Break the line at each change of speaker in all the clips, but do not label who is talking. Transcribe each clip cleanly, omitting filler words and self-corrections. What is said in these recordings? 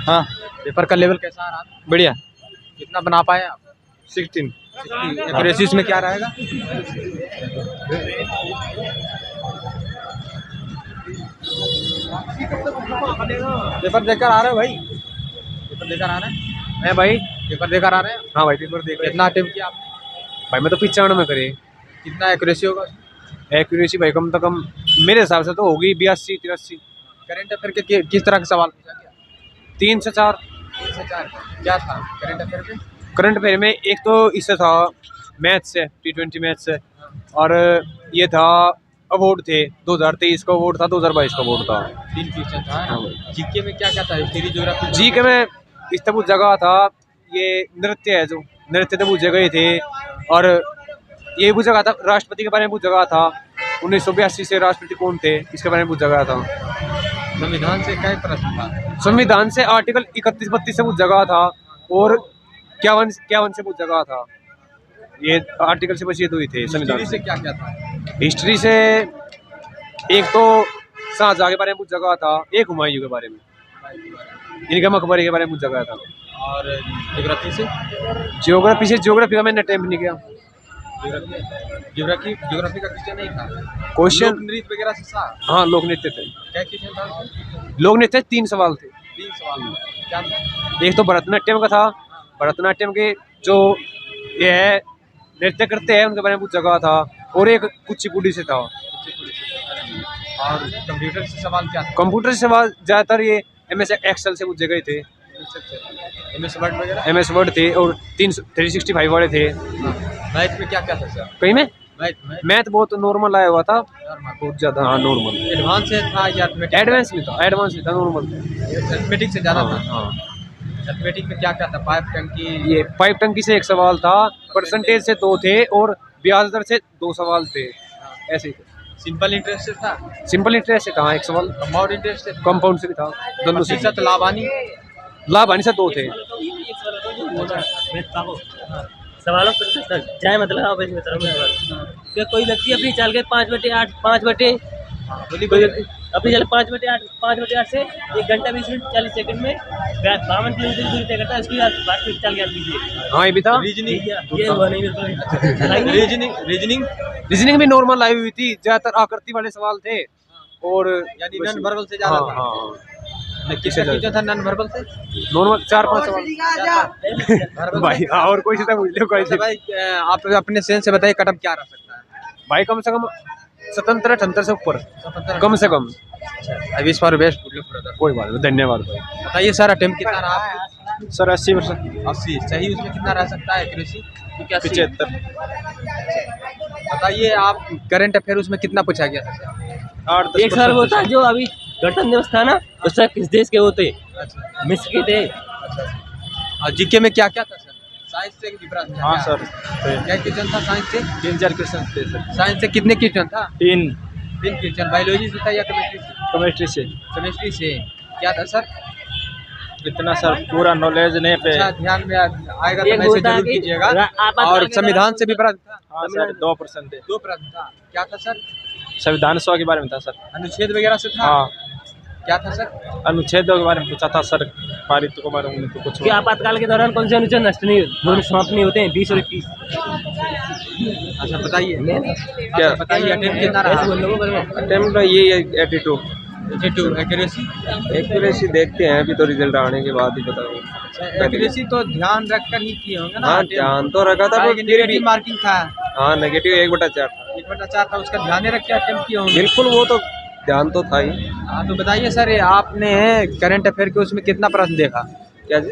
हाँ
पेपर का लेवल कैसा आ रहा है?
बढ़िया।
कितना बना पाए आप?
16।
एक्यूरेसी में क्या रहेगा? पेपर देकर आ रहे हो भाई? पेपर देकर आ रहे हैं?
है भाई।
पेपर देकर आ रहे हैं?
हाँ भाई पेपर देख
कितना अटेम्प्ट किया आपने?
भाई मैं तो 95 करे।
कितना एक्यूरेसी होगा?
एक्यूरेसी भाई कम तो कम मेरे हिसाब से तो होगी 82-83।
करंट अफेयर के किस तरह के सवाल पूछा गया?
3 से 4।
3 से 4 क्या था करंट अफेयर में?
करंट अफेयर में एक तो इससे था मैथ्स से, T20 मैथ्स से, और ये था अवार्ड थे 2023 का अवार्ड था, 2022 का अवार्ड था।
3 क्वेश्चन था।
हाँ।
जीके में क्या क्या था? History, geography?
जी के में इस तब जगह था, ये नृत्य है जो नृत्य तब जगह थे, और ये वो जगह था राष्ट्रपति के बारे में वो जगह था, 1982 से राष्ट्रपति कौन थे इसके बारे में वो जगह था।
संविधान से क्या प्रश्न था?
संविधान से आर्टिकल 31-32 से वो जगह था, और 51 से वो जगह था। ये आर्टिकल से बस ये दो ही थे संविधान
हिस्ट्री से
से।
क्या क्या था?
हिस्ट्री से एक तो शाहजहां के बारे में कुछ जगह था, एक हुमायूं के बारे में, इनके मकबरे के बारे में कुछ जगह था।
और ज्योग्राफी से?
ज्योग्राफी का मैंने अटेम्प्ट नहीं किया।
ज्योग्राफी का क्वेश्चन नहीं था?
क्वेश्चन
लोक नृत्य वगैरह से था?
हाँ लोक नृत्य थे।
क्या क्वेश्चन था?
लोक नृत्य 3 सवाल थे।
3 सवाल क्या था?
एक तो भरतनाट्यम का था, भरतनाट्यम के जो ये है नृत्य करते हैं उनके बारे में कुछ जगह था, और एक कुचिपुड़ी से था।
और कंप्यूटर से सवाल क्या था?
कंप्यूटर से सवाल ज़्यादातर ये MS एक्सेल से कुछ जगह थे,
MS वर्ड वगैरह?
MS वर्ड थे, और 365 वाले थे।
मैथ में क्या क्या था सर?
कहीं में
मैथ
मैथ बहुत नॉर्मल आया हुआ था, बहुत ज़्यादा। हाँ नॉर्मल।
एडवांस से था या
एडवांस में था, एडवांस में था, नॉर्मल था।
अरिथमेटिक से ज़्यादा था?
हाँ।
अरिथमेटिक में क्या क्या था? पाइप टंकी?
ये पाइप टंकी से एक सवाल था, परसेंटेज से 2 थे, और ब्याज दर से 2 सवाल थे, ऐसे ही थे।
सिंपल इंटरेस्ट से था?
सिंपल इंटरेस्ट से था एक सवाल,
कंपाउंड इंटरेस्ट से?
कंपाउंड से भी था, दोनों से।
प्रतिशत लाभानी?
लाभानी से 2 थे।
सवालों पर जाए मतलब आप इसमें क्या कोई व्यक्ति अपनी चाल के 5/8 अपनी चाल 5/8 से 1 घंटा 20 मिनट 40 सेकंड में 52 किलोमीटर दूरी तय करता है। उसकी वास्तविक चाल ज्ञात कीजिए।
हाँ ये भी था।
रीजनिंग?
ये हुआ नहीं बिल्कुल।
रीजनिंग
भी नॉर्मल आई हुई थी, ज्यादातर आकृति वाले सवाल थे, और
यानी नॉन वर्बल से ज़्यादा था? किसका क्वेश्चन था नॉन वर्बल से?
नॉर्मल 4-5 सवाल भाई। और कोई से पूछ लो, कोई से।
भाई आप अपने सेंस से बताइए कटअप क्या रह सकता है?
भाई कम से कम 77-78 से ऊपर, कम से कम।
अभी इस बार बेस्ट
कोई बात नहीं, धन्यवाद भाई।
बताइए सर, अटेम्प्ट कितना रहा आपका?
सर 80%।
80 सही। उसमें कितना रह सकता है एक्यूरेसी?
75।
बताइए आप, करंट अफेयर उसमें कितना पूछा गया था?
8-10।
एक सवाल होता है जो अभी गणतंत्र दिवस था ना, उससे किस देश के होते?
अच्छा।
मिस्र के थे।
और जीके में क्या क्या था सर? साइंस से डिफरेंस?
हाँ सर,
क्या क्वेश्चन था साइंस से?
3-4 क्वेश्चन थे सर।
साइंस से कितने क्वेश्चन था?
3
क्वेश्चन। बायोलॉजी से था या केमिस्ट्री से?
केमिस्ट्री से।
केमिस्ट्री से क्या था सर?
इतना सर पूरा नॉलेज नहीं पे।
अच्छा, ध्यान में आएगा तो
एक
मैसेज
होता है
जरूर
कि
कीजिएगा।
आप
और संविधान से भी प्रश्न था?
हाँ सर 2 प्रश्न थे।
2 प्रश्न था। क्या था सर?
संविधान सभा के बारे में था सर।
अनुच्छेद वगैरह से था?
हाँ
क्या था सर?
अनुच्छेदों के बारे में पूछा था सर, पारित के बारे में तो कुछ।
कि आपातकाल के दौरान कौन से अनुच्छेद नष्ट नहीं समाप्त नहीं होते हैं? 20 और 21।
अच्छा बताइए।
क्या
बताइए अटेम्प्ट कितना रहा?
अटेम्प्ट ये 82। एक्यूरेसी देखते हैं, अभी तो रिजल्ट आने के बाद ही पता होगा।
एक्यूरेसी तो ध्यान रखकर ही किए होंगे ना?
हाँ ध्यान तो रखा था, पर फिर भी
मार्किंग था।
हाँ नेगेटिव 1/4 था।
1/4 था, उसका ध्यान रख के अटेम्प्ट किए होंगे।
बिल्कुल, वो तो ध्यान तो था ही।
हाँ तो बताइए सर, आपने करंट अफेयर के उसमें कितना प्रश्न देखा?
क्या जी?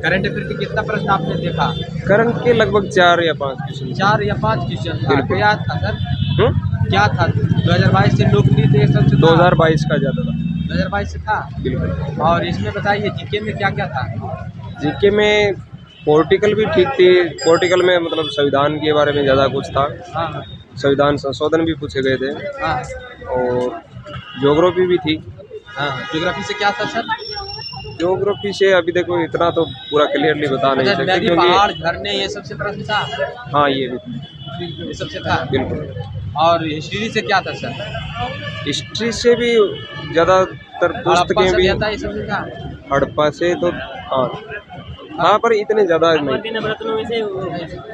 करंट अफेयर के कितना प्रश्न आपने देखा?
करंट के लगभग 4 या 5 क्वेश्चन।
4 या 5 क्वेश्चन था।
बिल्कुल।
क्या था सर? क्या था? 2022 से लोकनृत्य सबसे
2022 का ज़्यादा था।
2022 से था।
बिल्कुल।
और इसमें बताइए जीके में क्या क्या था?
जीके में पॉलिटिकल भी ठीक थी। पॉलिटिकल में मतलब संविधान के बारे में ज़्यादा कुछ था।
हाँ
संविधान संशोधन भी पूछे गए थे,
हाँ
और ज्योग्राफी भी थी।
हाँ। ज्योग्राफी से क्या था सर?
ज्योग्राफी से अभी देखो इतना तो पूरा क्लियरली बता नहीं सकते,
नदी, पहाड़, झरने, ये सबसे प्रश्न था?
हाँ ये भी
ये सबसे था।
बिल्कुल।
और हिस्ट्री से क्या था सर?
हिस्ट्री से भी ज़्यादातर पुस्तकें भी।
ये सबसे था?
हड़प्पा से तो हाँ हाँ, पर इतने ज़्यादा
अकबर
नहीं।
के नवरत्नों में से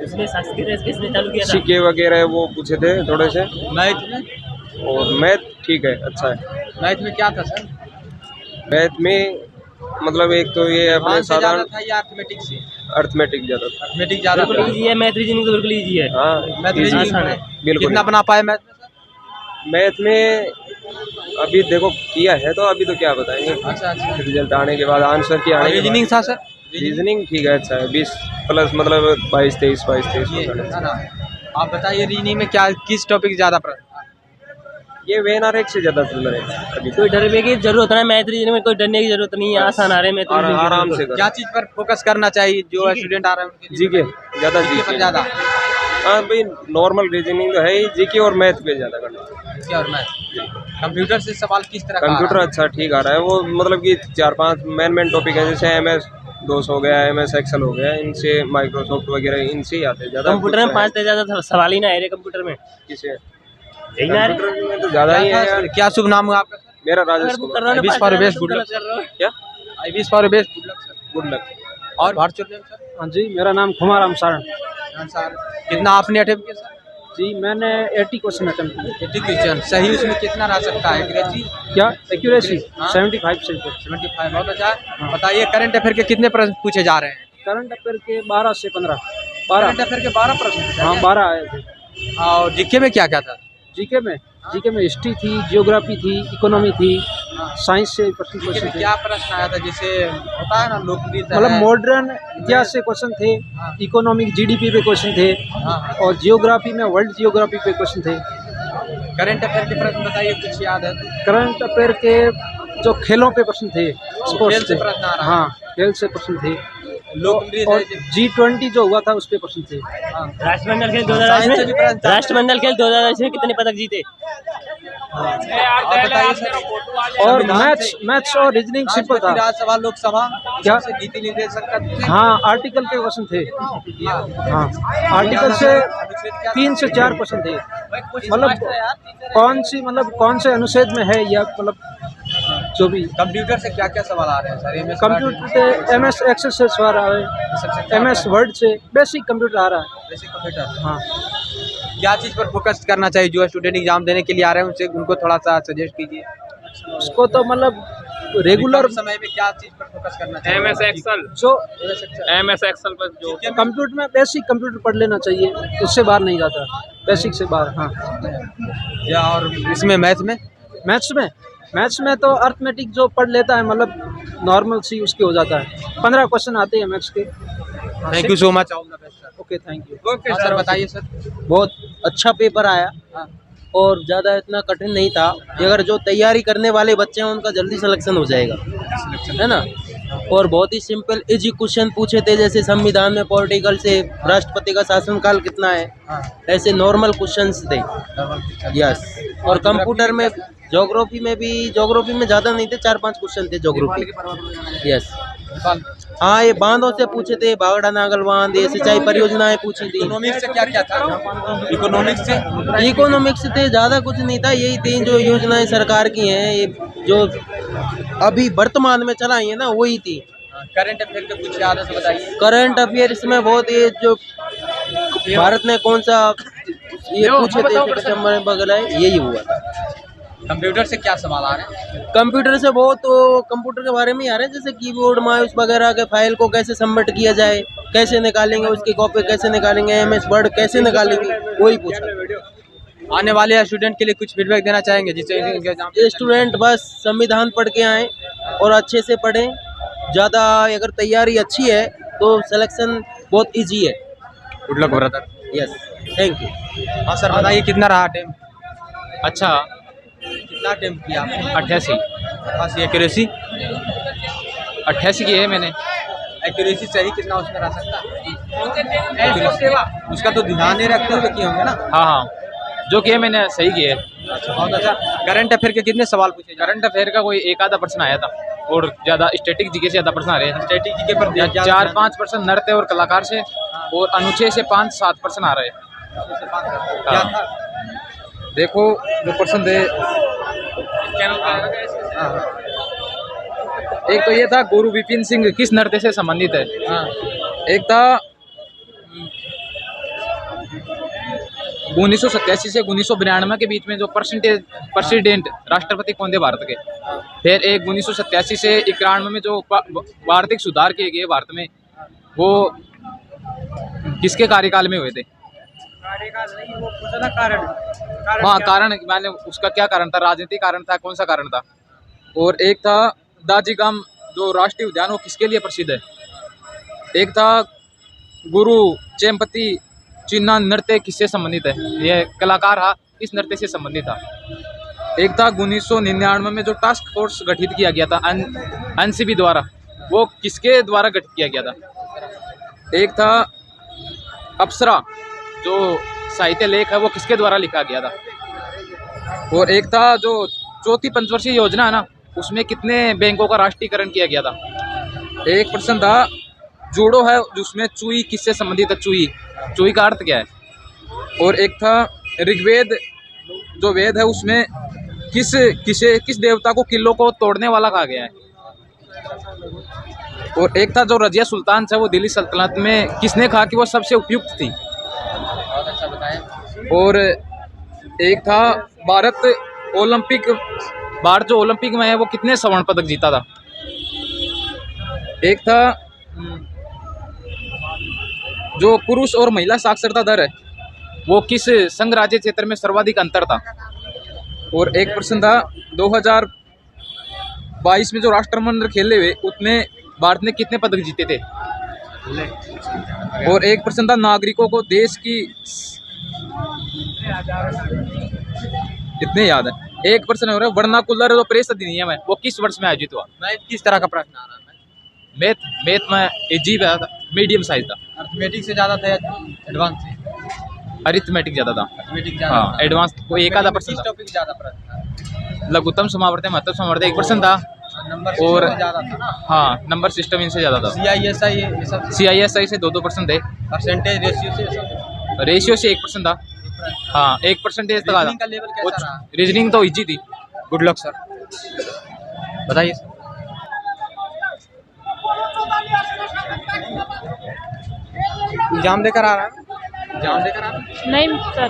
उसमें शासकीय रेस किसने चालू किया था?
सिक्के वगैरह वो पूछे थे थोड़े से,
मैथ में,
और मैथ ठीक है, अच्छा है।
मैथ में क्या था सर?
मैथ में मतलब एक तो ये अपने
ध्यान से ज्यादा
साधारण
था या अर्थमेटिक से?
अर्थमेटिक ज़्यादा था।
अर्थमेटिक ज्यादा
बिल्कुल
था।
इजी है, मैथ रीजनिंग तो बिल्कुल इजी है।
हाँ
मैथ
easy,
रीजनिंग
आसान है।
बिल्कुल।
कितना बना पाए मैथ में सर?
मैथ में अभी देखो किया है तो अभी तो क्या बताएंगे,
अच्छा अच्छा।
रिजल्ट आने के बाद, आंसर की आने के बाद।
रीजनिंग था सर?
रीजनिंग ठीक है, अच्छा है। 20 प्लस मतलब 22-23
ये है ना। आप बताइए रीजनिंग में क्या, किस टॉपिक ज्यादा प्रश्न?
ये वेनार एक से ज़्यादा चल रहे हैं अभी।
कोई डरने की जरूरत है मैथ रीजनिंग में, कोई डरने की जरूरत नहीं है, आसान आ रहे हैं मैथ
और
रीजनिंग
आराम से
क्या चीज पर फोकस करना चाहिए जो स्टूडेंट आ रहे हैं उनके लिए?
जीके ज़्यादा,
जीके पर
जीके
ज्यादा?
हाँ भाई, नॉर्मल रीजनिंग तो है ही, जीके और मैथ पे ज़्यादा करना।
जीके और मैथ। कंप्यूटर से सवाल किस तरह का आ
कंप्यूटर
रहा है?
अच्छा ठीक आ रहा है, वो मतलब कि 4-5 मेन टॉपिक है, जैसे MS DOS हो गया, MS एक्सेल हो गया, इनसे माइक्रोसॉफ्ट वगैरह इनसे ही आते हैं ज़्यादा।
कंप्यूटर में 5 से ज्यादा सवाल ही ना आ रहे कंप्यूटर में।
किसे
यही ना आ रहे।
कंप्यूटर में तो ज़्यादा ही
क्या
है
था
यार।
सर? क्या शुभ नाम है आपका सर?
मेरा
अगर
राजेश
तुम
कुमार।
कर रहे हो ना
IBS
5
for
से ज्यादा,
best,
तुम
good
गलत
luck,
कर रहे हो।
क्या?
IBS for best, good luck sir.
Good luck.
और वर्चुअल नेम सर?
हाँ जी, मेरा नाम खुमाराम सारण।
हाँ सर। कितना आपने अटेम्प्ट किया सर?
जी, मैंने 80 क्वेश्चन अटेम्प्ट किए।
80 क्वेश्चन सही, उसमें कितना रह सकता है एक्यूरेसी?
क्या एक्यूरेसी?
हाँ।
75%।
75, बहुत अच्छा है। बताइए करंट अफेयर के कितने प्रश्न पूछे जा रहे हैं?
करंट अफेयर के 12 से 15।
करंट
12।
अफेयर के 12 प्रश्न पूछे
हाँ,
हैं?
12 आए थे।
और जीके में क्या क्या था?
जीके में हिस्ट्री थी, जियोग्राफी थी, इकोनॉमी थी, साइंस से प्रश्न
जीके
क्वेश्चन
में
थे।
क्या प्रश्न आया था? जैसे होता है ना लोकप्रिय
मतलब मॉडर्न इतिहास से क्वेश्चन थे,
हाँ।
इकोनॉमिक GDP पे क्वेश्चन थे,
हाँ।
और जियोग्राफी में वर्ल्ड जियोग्राफी पे क्वेश्चन थे।
करंट अफेयर के प्रश्न बताइए, कुछ याद है तो?
करंट अफेयर के जो खेलों पे प्रश्न थे,
खेल
स्पोर्ट्स
से
थे।
प्रश्न आ रहा है।
हाँ, खेल से प्रश्न थे।
लोकप्रिय
और
थे।
G20 जो हुआ था उस पे प्रश्न थे।
हाँ।
राष्ट्रमंडल खेल
साइंस से भी
2022
प्रश्न
में,
था।
राष्ट्रमंडल खेल 2022 में कितने पदक जीते?
और बताइए सर।
और
संविधान से-
मैथ्स और रीजनिंग सिंपल था।
राज्यसभा लोकसभा
क्या?
से नीति निर्देशक का
हाँ, आर्टिकल के क्वेश्चन थे। हाँ, आर्टिकल से 3 से 4 क्वेश्चन थे। मतलब कौन से अनुच्छेद में है, या मतलब जो भी।
कंप्यूटर से क्या क्या सवाल आ रहे हैं सर? MS
कंप्यूटर से MS एक्सेल से सवाल आ रहे हैं, MS वर्ड से बेसिक कंप्यूटर आ रहा है।
Basic computer.
हाँ,
क्या चीज़ पर फोकस करना चाहिए जो स्टूडेंट एग्जाम देने के लिए आ रहे हैं उनसे, उनको थोड़ा सा सजेस्ट कीजिए।
उसको तो मतलब रेगुलर
कम समय में क्या चीज़ पर फोकस करना चाहिए?
MS एक्सेल,
जो
MS एक्सेल पर जो
कंप्यूटर में बेसिक कंप्यूटर पढ़ लेना चाहिए, उससे बाहर नहीं जाता, बेसिक से बाहर। हाँ,
या और इसमें
मैथ्स में तो अर्थमेटिक जो पढ़ लेता है, मतलब नॉर्मल सी उसके हो जाता है। 15 क्वेश्चन आते हैं मैथ्स के।
Thank you so much, all the best sir.
Okay, thank you.
Okay sir, बताइए सर।
बहुत अच्छा पेपर आया
हाँ।
और ज़्यादा इतना कठिन नहीं था। अगर जो तैयारी करने वाले बच्चे हैं उनका जल्दी सिलेक्शन हो जाएगा, है ना। और बहुत ही सिंपल इजी क्वेश्चन पूछे थे, जैसे संविधान में पॉलिटिकल से राष्ट्रपति का शासनकाल कितना है,
हाँ।
ऐसे नॉर्मल क्वेश्चंस थे। यस। और कंप्यूटर में ज्योग्राफी में ज़्यादा नहीं थे, 4-5 क्वेश्चन थे ज्योग्राफी। यस। हाँ, ये बांधों से पूछे थे, बागड़ा नागल बांध, ये सिंचाई परियोजनाएं पूछी थी।
इकोनॉमिक्स से क्या क्या था? इकोनॉमिक्स से
से ज़्यादा कुछ नहीं था, यही 3 जो योजनाएं सरकार की हैं, ये जो अभी वर्तमान में चलाई है ना, वही थी।
करंट अफेयर के कुछ याद है तो बताइए।
करंट अफेयर्स में बहुत ये जो भारत ने कौन सा ये पूछे थे सितंबर वगैरह, यही हुआ था।
कंप्यूटर से क्या सवाल आ रहे हैं?
कंप्यूटर से बहुत कंप्यूटर के बारे में ही आ रहे हैं, जैसे कीबोर्ड माउस वगैरह के फाइल को कैसे सबमिट किया जाए, कैसे निकालेंगे, उसकी कॉपी कैसे निकालेंगे, MS वर्ड कैसे निकालेंगे, वही पूछा।
आने वाले स्टूडेंट के लिए कुछ फीडबैक देना चाहेंगे जिससे इनके एग्जाम?
स्टूडेंट बस संविधान पढ़ के आएँ और अच्छे से पढ़ें। ज़्यादा अगर तैयारी अच्छी है तो सिलेक्शन बहुत इजी है।
Good luck brother.
Yes, thank you.
हाँ सर, बताइए कितना रहा टाइम?
अच्छा
कितना टाइम किया आपने?
88
बस एक्यूरेसी
88 की है मैंने।
एक्यूरेसी सही कितना उसमें रह सकता है? Accuracy, उसका तो ध्यान नहीं रखते हुए किए होंगे ना।
हाँ हाँ, जो किया मैंने सही किया है।
अच्छा, बहुत अच्छा। करंट अफेयर के कितने सवाल पूछे?
करंट अफेयर का कोई एक आधा प्रश्न आया था, और ज़्यादा स्टैटिक जीके से ज़्यादा प्रश्न आ रहे हैं।
स्टैटिक जीके पर
4-5 प्रश्न नृत्य और कलाकार से, और अनुच्छेद से 5-7 प्रश्न आ रहे हैं।
क्या था?
देखो जो प्रश्न थे,
हाँ, हाँ।
एक तो ये था गुरु विपिन सिंह किस नृत्य से संबंधित है।
हाँ।
एक था 1987 से 1992 के बीच में जो प्रेसिडेंट राष्ट्रपति कौन थे भारत के। फिर एक 1987 से 91 में जो आर्थिक सुधार किए गए भारत में, वो किसके कार्यकाल में हुए थे। हाँ, कारण मैंने उसका क्या कारण था, राजनीतिक कारण था, कौन सा कारण था। और एक था दाजीगाम जो राष्ट्रीय उद्यान, वो किसके लिए प्रसिद्ध है। एक था गुरु चेम्पति चिन्ना नृत्य किससे संबंधित है, यह कलाकार हा इस नृत्य से संबंधित था। एक था 1999 में जो टास्क फोर्स गठित किया गया था एनसीबी द्वारा, वो किसके द्वारा गठित किया गया था। एक था अप्सरा जो साहित्य लेख है, वो किसके द्वारा लिखा गया था। और एक था जो चौथी पंचवर्षीय योजना है ना, उसमें कितने बैंकों का राष्ट्रीयकरण किया गया था। एक प्रश्न था जूडो है जिसमें चुई किससे संबंधित है, चुई का अर्थ क्या है। और एक था ऋग्वेद जो वेद है उसमें किस देवता को किलों को तोड़ने वाला कहा गया है। और एक था जो रजिया सुल्तान है वो दिल्ली सल्तनत में किसने कहा कि वो सबसे उपयुक्त थी।
बहुत अच्छा बताया।
और एक था भारत जो ओलंपिक में है वो कितने स्वर्ण पदक जीता था। एक था जो पुरुष और महिला साक्षरता दर है वो किस संघ राज्य क्षेत्र में सर्वाधिक अंतर था। और एक प्रश्न था 2022 में जो राष्ट्रमंडल खेले हुए उसमें भारत ने कितने पदक जीते थे। और एक प्रश्न था नागरिकों को देश की इतने याद है। एक प्रश्न हो रहा है वर्नाकुलर जो प्रेस अधिनियम है वो किस वर्ष में आयोजित हुआ।
मैं किस तरह का प्रश्न आ रहा है।
मैथ में इजी था, मीडियम साइज था।
अर्थमेटिक से ज़्यादा था, एडवांस से
अरिथमेटिक ज़्यादा था।
अर्थमेटिक ज़्यादा
हाँ, एडवांस को एक आधा प्रश्न था।
टॉपिक ज़्यादा प्रश्न था।
लघुत्तम समावर्त महत्तम समावर्त एक प्रश्न था।
नंबर
और
ज़्यादा था ना।
हाँ, नंबर सिस्टम इनसे ज़्यादा था।
CISI ये सब
CISI से 2 प्रश्न थे।
परसेंटेज रेशियो से सब
रेशियो से 1 प्रश्न था। हाँ, 1% तक
रीजनिंग का लेवल कैसा रहा।
रीजनिंग तो इजी थी।
Good luck sir. बताइए सर। एग्जाम देकर आ रहा है। एग्जाम देकर आ रहा है।
नहीं सर।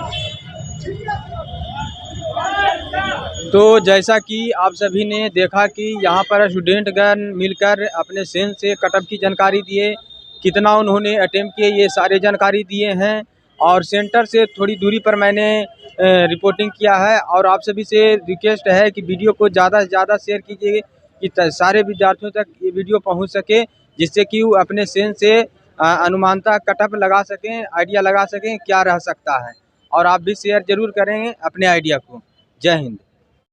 तो जैसा कि आप सभी ने देखा कि यहाँ पर स्टूडेंटगण मिलकर अपने सेंस से कटअप की जानकारी दिए, कितना उन्होंने अटेम्प्ट किए ये सारे जानकारी दिए हैं। और सेंटर से थोड़ी दूरी पर मैंने रिपोर्टिंग किया है। और आप सभी से रिक्वेस्ट है कि वीडियो को ज़्यादा से ज़्यादा शेयर कीजिए कि सारे विद्यार्थियों तक ये वीडियो पहुँच सके, जिससे कि वो अपने सेंस से अनुमानता कटअप लगा सकें, आइडिया लगा सकें क्या रह सकता है। और आप भी शेयर जरूर करेंगे अपने आइडिया को। जय हिंद।